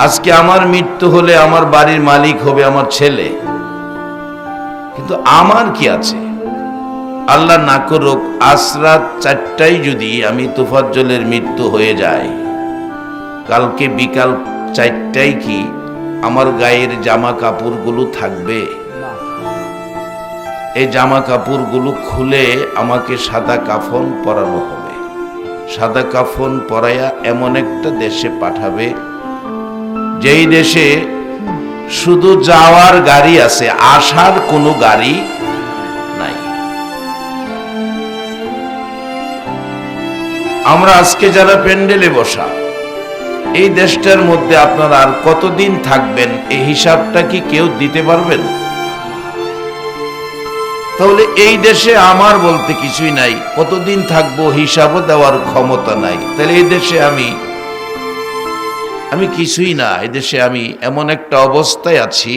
আজকে আমার মৃত্যু হলে আমার বাড়ির মালিক হবে আমার ছেলে, কিন্তু আমার কি আছে? আল্লাহ না করুক আজ রাত 4টায় যদি আমি তোফাজ্জলের মৃত্যু হয়ে যায়, কালকে বিকাল 4টায় কি আমার গায়ের জামা কাপড়গুলো থাকবে? এই জামা কাপড়গুলো খুলে আমাকে সাদা কাফন পরানো হবে। সাদা কাফন পরাইয়া এমন একটা দেশে পাঠাবে, যেই দেশে শুধু যাওয়ার গাড়ি আছে, আসার কোনো গাড়ি নাই। আমরা আজকে যারা প্যান্ডেলে বসা, এই দেশটার মধ্যে আপনারা আর কতদিন থাকবেন এই হিসাবটা কি কেউ দিতে পারবেন? তাহলে এই দেশে আমার বলতে কিছুই নাই, কতদিন থাকবো হিসাবও দেওয়ার ক্ষমতা নাই। তাহলে এই দেশে আমি কিছুই না। এই দেশে আমি এমন একটা অবস্থায় আছি